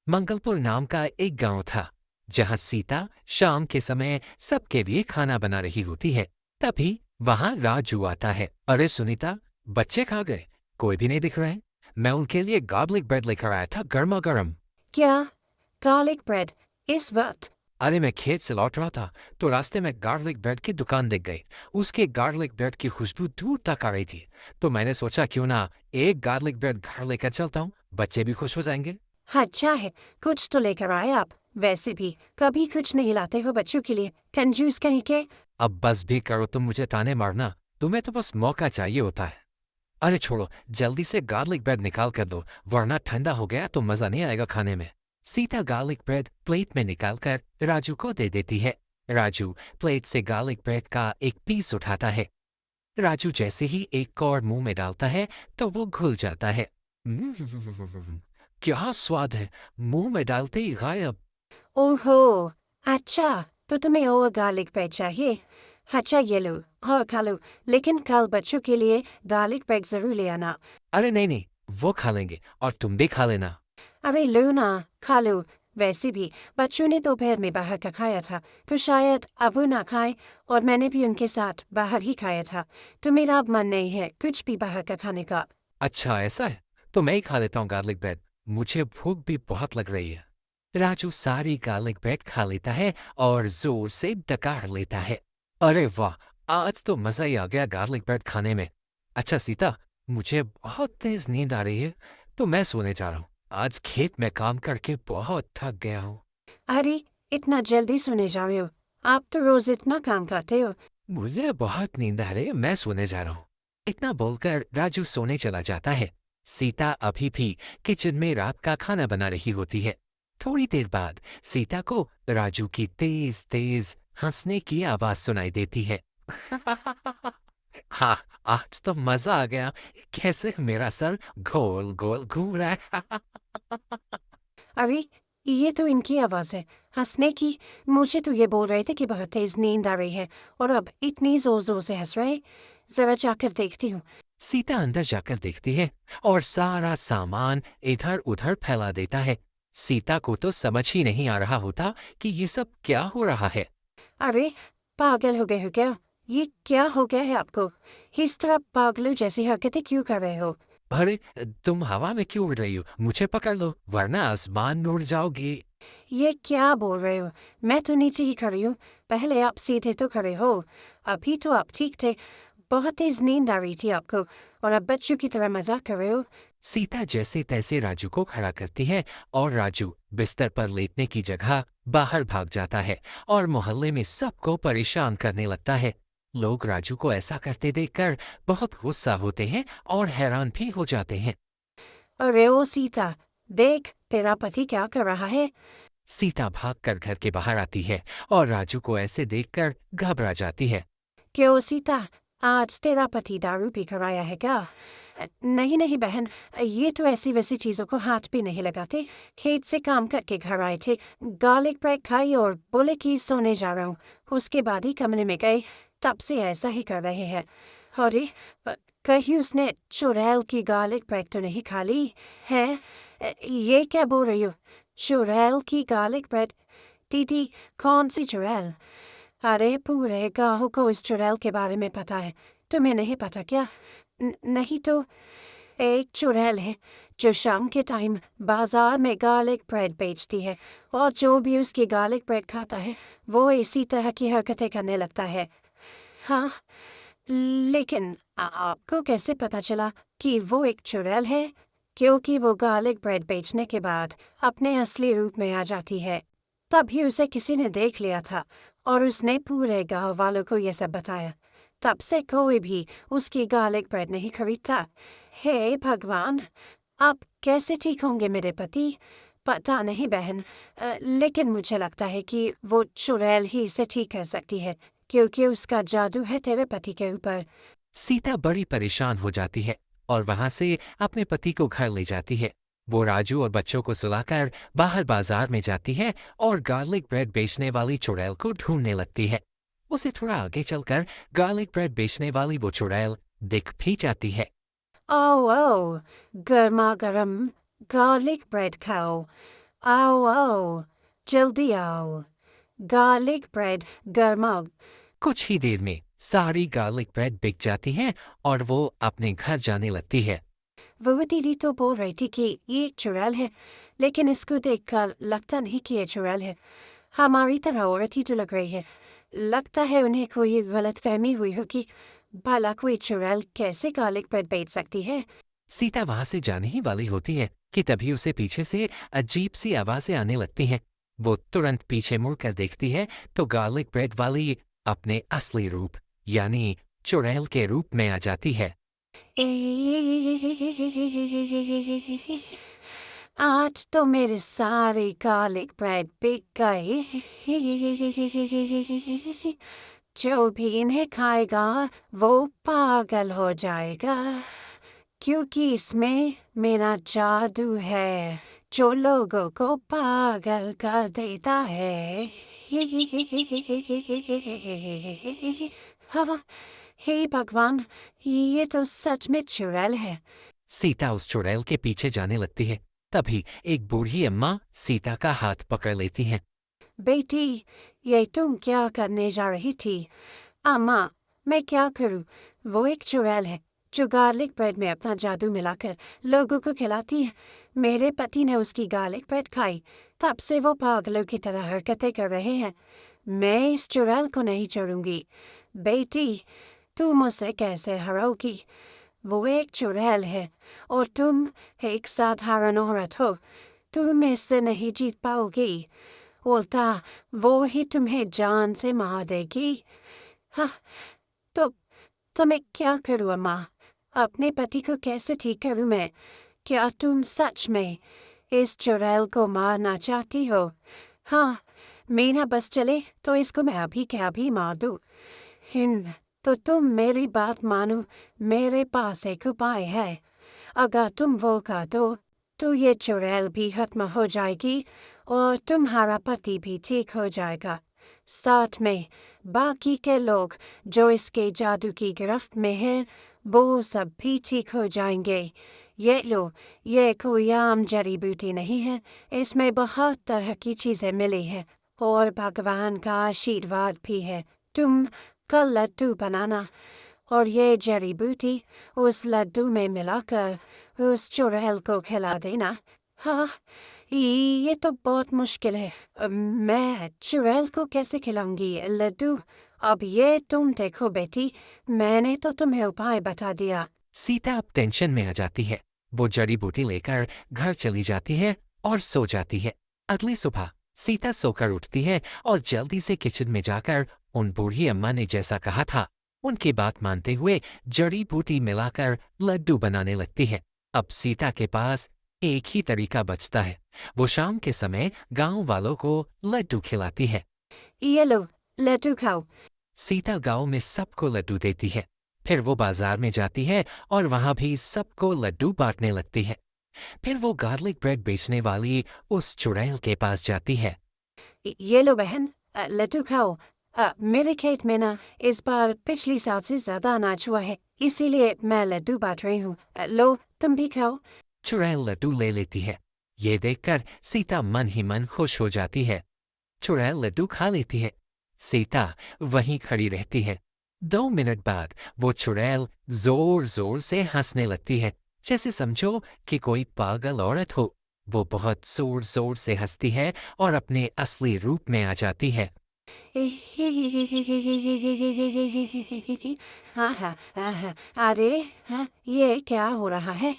मंगलपुर नाम का एक गांव था जहां सीता शाम के समय सबके लिए खाना बना रही होती है। तभी वहां राजू आता है। अरे सुनीता, बच्चे कहाँ गए? कोई भी नहीं दिख रहे हैं। मैं उनके लिए गार्लिक ब्रेड लेकर आया था, गर्मा गर्म। क्या? गार्लिक ब्रेड इस वक्त? अरे मैं खेत से लौट रहा था तो रास्ते में गार्लिक ब्रेड की दुकान दिख गई। उसके गार्लिक ब्रेड की खुशबू दूर तक आ रही थी। तो मैंने सोचा क्यों ना एक गार्लिक ब्रेड घर लेकर चलता हूँ, बच्चे भी खुश हो जाएंगे। अच्छा है, कुछ तो लेकर आए आप। वैसे भी कभी कुछ नहीं लाते हो बच्चों के लिए, कंजूस कहीं के। अब बस भी करो तुम मुझे ताने मारना। तुम्हें तो बस मौका चाहिए होता है। अरे छोड़ो, जल्दी से गार्लिक ब्रेड निकाल कर दो, वरना ठंडा हो गया तो मजा नहीं आएगा खाने में। सीता गार्लिक ब्रेड प्लेट में निकालकर राजू को दे देती है। राजू प्लेट से गार्लिक ब्रेड का एक पीस उठाता है। राजू जैसे ही एक और मुंह में डालता है तो वो घुल जाता है। क्या स्वाद है! मुंह में डालते ही गायब। ओहो, अच्छा, तो तुम्हें और गार्लिक ब्रेड चाहिए? अच्छा ये लो, और खा लो। लेकिन कल बच्चों के लिए गार्लिक ब्रेड जरूर ले आना। अरे नहीं नहीं, वो खा लेंगे और तुम भी खा लेना। अरे लो ना, खा लो। वैसे भी बच्चों ने दोपहर में बाहर का खाया था, तो शायद अब वो ना खाए। और मैंने भी उनके साथ बाहर ही खाया था, तो मेरा अब मन नहीं है कुछ भी बाहर का खाने का। अच्छा ऐसा है, तो मैं ही खा लेता हूँ गार्लिक ब्रेड। मुझे भूख भी बहुत लग रही है। राजू सारी गार्लिक ब्रेड खा लेता है और जोर से डकार लेता है। अरे वाह, आज तो मजा ही आ गया गार्लिक ब्रेड खाने में। अच्छा सीता, मुझे बहुत तेज नींद आ रही है तो मैं सोने जा रहा हूँ। आज खेत में काम करके बहुत थक गया हूँ। अरे, इतना जल्दी सोने जा रहे हो? आप तो रोज इतना काम करते हो। मुझे बहुत नींद आ रही है, मैं सोने जा रहा हूँ। इतना बोलकर राजू सोने चला जाता है। सीता अभी भी किचन में रात का खाना बना रही होती है। थोड़ी देर बाद सीता को राजू की तेज तेज हंसने की आवाज सुनाई देती है। हाँ, आज तो मजा आ गया। कैसे मेरा सर गोल गोल घूम रहा है। अरे, ये तो इनकी आवाज़ है, हंसने की। मुझे तो ये बोल रहे थे कि बहुत तेज नींद आ रही है, और अब इतनी जोर जोर से हंस रहे। जरा जाकर देखती हूँ। सीता अंदर जाकर देखती है और सारा सामान इधर उधर फैला देता है। सीता को तो समझ ही नहीं आ रहा होता कि ये सब क्या हो रहा है। अरे, पागल हो गए हो क्या? ये क्या हो गया है आपको? इस तरह पागलों जैसी हरकतें क्यों कर रहे हो? अरे, तुम हवा में क्यों उड़ रही हो? मुझे पकड़ लो वरना आसमान में उड़ जाओगी। ये क्या बोल रहे हो? मैं तो नीचे ही खड़ी हूँ। पहले आप सीधे तो खड़े हो। अभी तो आप ठीक थे। बहुत तेज नींद आ रही थी आपको, और अब बच्चों की तरह मजाक कर रहे हो। सीता जैसे तैसे राजू को खड़ा करती है और राजू बिस्तर पर लेटने की जगह बाहर भाग जाता है और मोहल्ले में सबको परेशान करने लगता है। लोग राजू को ऐसा करते देखकर बहुत गुस्सा होते हैं और हैरान भी हो जाते हैं। अरे ओ सीता, देख तेरा पति क्या कर रहा है। सीता भागकर घर के बाहर आती है और राजू को ऐसे देखकर घबरा जाती है। क्यों सीता, आज तेरा पति दारू पी कर आया है क्या? नहीं नहीं बहन, ये तो ऐसी वैसी चीजों को हाथ भी नहीं लगाते। खेत से काम करके घर आए थे, गार्लिक ब्रेड खाई और बोले कि सोने जा रहा हूँ। उसके बाद ही कमरे में गए, तब से ऐसा ही कर रहे हैं। अरे, कहीं उसने चुड़ैल की गार्लिक ब्रेड तो नहीं खा ली है? ये क्या बोल रही हो? चुड़ैल की गार्लिक ब्रेड? दीदी, कौन सी चुड़ैल? अरे पूरे गाँव को इस चुड़ैल के बारे में पता है, तुम्हें नहीं पता क्या? नहीं तो, एक चुड़ैल है जो शाम के टाइम बाजार में गार्लिक ब्रेड बेचती है, और जो भी उसकी गार्लिक ब्रेड खाता है वो इसी तरह की हरकतें करने लगता है। हाँ, लेकिन आपको कैसे पता चला कि वो एक चुड़ैल है? क्योंकि वो गार्लिक ब्रेड बेचने के बाद अपने असली रूप में आ जाती है। तभी उसे किसी ने देख लिया था, और उसने पूरे गांव वालों को ये सब बताया। तब से कोई भी उसकी गार्लिक ब्रेड नहीं खरीदता। हे भगवान, आप कैसे ठीक होंगे मेरे पति? पता नहीं बहन, लेकिन मुझे लगता है कि वो चुड़ैल ही इसे ठीक कर सकती है, क्योंकि उसका जादू है तेरे पति के ऊपर। सीता बड़ी परेशान हो जाती है और वहां से अपने पति को घर ले जाती है। वो राजू और बच्चों को सुलाकर बाहर बाजार में जाती है और गार्लिक ब्रेड बेचने वाली चुड़ैल को ढूंढने लगती है। उसे थोड़ा आगे चलकर गार्लिक ब्रेड बेचने वाली वो चुड़ैल दिख भी जाती है। ओह ओह, गर्मा गर्म गार्लिक ब्रेड खाओ। आओ आओ, जल्दी आओ, गार्लिक ब्रेड गर्मा। कुछ ही देर में सारी गार्लिक ब्रेड बिक जाती है और वो अपने घर जाने लगती है। वो दीदी तो बोल रही थी कि ये एक चुड़ैल है, लेकिन इसको देखकर लगता नहीं कि ये चुड़ैल है। हमारी तरह औरत ही तो लग रही है। लगता है उन्हें कोई गलतफहमी हुई होगी। भला कोई चुड़ैल कैसे गार्लिक ब्रेड बेच सकती है? सीता वहां से जाने ही वाली होती है कि तभी उसे पीछे से अजीब सी आवाजें आने लगती हैं। वो तुरंत पीछे मुड़कर देखती है तो गार्लिक ब्रेड वाली अपने असली रूप यानी चुड़ैल के रूप में आ जाती है। आज तो मेरे सारे गार्लिक ब्रेड बिक गए। जो भी इन्हें खाएगा वो पागल हो जाएगा, क्योंकि इसमें मेरा जादू है जो लोगों को पागल कर देता है। हवा, हे भगवान, ये तो सच में चुड़ैल है। सीता उस चुड़ैल के पीछे जाने लगती है। तभी एक बूढ़ी अम्मा सीता का हाथ पकड़ लेती है। बेटी, ये तुम क्या करने जा रही थी? अम्मा, मैं क्या करूं? वो एक चुड़ैल है जो गार्लिक ब्रेड में अपना जादू मिलाकर लोगों को खिलाती है। मेरे पति ने उसकी गार्लिक ब्रेड खाई, तब से वो पागलों की तरह हरकतें कर रहे हैं। मैं इस चुड़ैल को नहीं छोड़ूंगी। बेटी, तुम मुझसे कैसे हराओगी? वो एक चुड़ैल है और तुम एक साधारण औरत हो। तुम इससे नहीं जीत पाओगी। उल्टा वो ही तुम्हें जान से मार देगी। हाँ, तो मैं क्या करूँ अम्मा? अपने पति को कैसे ठीक करूँ मैं? क्या तुम सच में इस चुड़ैल को मारना चाहती हो? हाँ, मेरा बस चले तो इसको मैं अभी क्या भी मार दूँ। तो तुम मेरी बात मानो, मेरे पास एक उपाय है। अगर तुम वो कर दो तो ये चुड़ैल भी खत्म हो जाएगी और तुम्हारा पति भी ठीक हो जाएगा। साथ में बाकी के लोग जो इसके जादू की गिरफ्त में हैं, वो सब भी ठीक हो जाएंगे। ये लो, ये कोई आम जड़ी बूटी नहीं है, इसमें बहुत तरह की चीज़ें मिली हैं और भगवान का आशीर्वाद भी है। तुम कल लड्डू बनाना और ये जड़ी बूटी उस लड्डू में मिलाकर उस चुड़ैल को खिला देना। हाँ, ये तो बहुत मुश्किल है। मैं चुड़ैल को कैसे खिलाऊंगी ये लड्डू? अब ये तुम देखो बेटी, मैंने तो तुम्हें उपाय बता दिया। सीता अब टेंशन में आ जाती है। वो जड़ी बूटी लेकर घर चली जाती है और सो जाती है। अगली सुबह सीता सोकर उठती है और जल्दी से किचन में जाकर उन बूढ़ी अम्मा ने जैसा कहा था उनकी बात मानते हुए जड़ी बूटी मिलाकर लड्डू बनाने लगती है। अब सीता के पास एक ही तरीका बचता है। वो शाम के समय गांव वालों को लड्डू खिलाती है। ये लो, लड्डू खाओ। सीता गांव में सबको लड्डू देती है। फिर वो बाजार में जाती है और वहां भी सबको लड्डू बांटने लगती है। फिर वो गार्लिक ब्रेड बेचने वाली उस चुड़ैल के पास जाती है। ये लो बहन, लड्डू खाओ। मेरे खेत में ना इस बार पिछली साल से ज्यादा अनाज हुआ है, इसीलिए मैं लड्डू बांट रही हूँ। लो, तुम भी खाओ। चुड़ैल लड्डू ले लेती है। ये देखकर सीता मन ही मन खुश हो जाती है। चुड़ैल लड्डू खा लेती है। सीता वहीं खड़ी रहती है। 2 मिनट बाद वो चुड़ैल जोर जोर से हंसने लगती है, जैसे समझो कि कोई पागल औरत हो। वो बहुत जोर जोर से हंसती है और अपने असली रूप में आ जाती है। हाँ हाँ हाँ, अरे हाँ, ये क्या हो रहा है?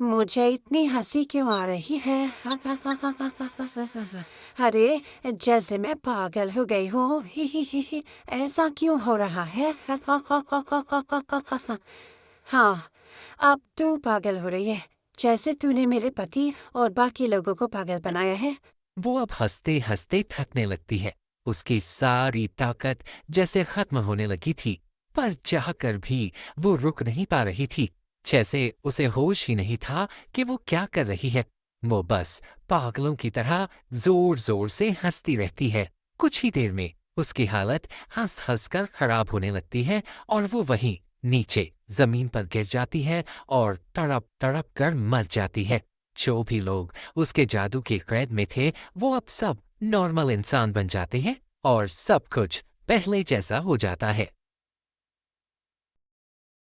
मुझे इतनी हंसी क्यों आ रही है? अरे, जैसे मैं पागल हो गई हूँ। ऐसा क्यों हो रहा है? हाँ, अब तू पागल हो रही है, जैसे तूने मेरे पति और बाकी लोगों को पागल बनाया है। वो अब हंसते हंसते थकने लगती है। उसकी सारी ताकत जैसे खत्म होने लगी थी, पर चाहकर भी वो रुक नहीं पा रही थी। जैसे उसे होश ही नहीं था कि वो क्या कर रही है। वो बस पागलों की तरह जोर जोर से हंसती रहती है। कुछ ही देर में उसकी हालत हंस हंस कर खराब होने लगती है और वो वहीं नीचे जमीन पर गिर जाती है और तड़प तड़प कर मर जाती है। जो भी लोग उसके जादू की कैद में थे वो अब सब नॉर्मल इंसान बन जाते हैं और सब कुछ पहले जैसा हो जाता है।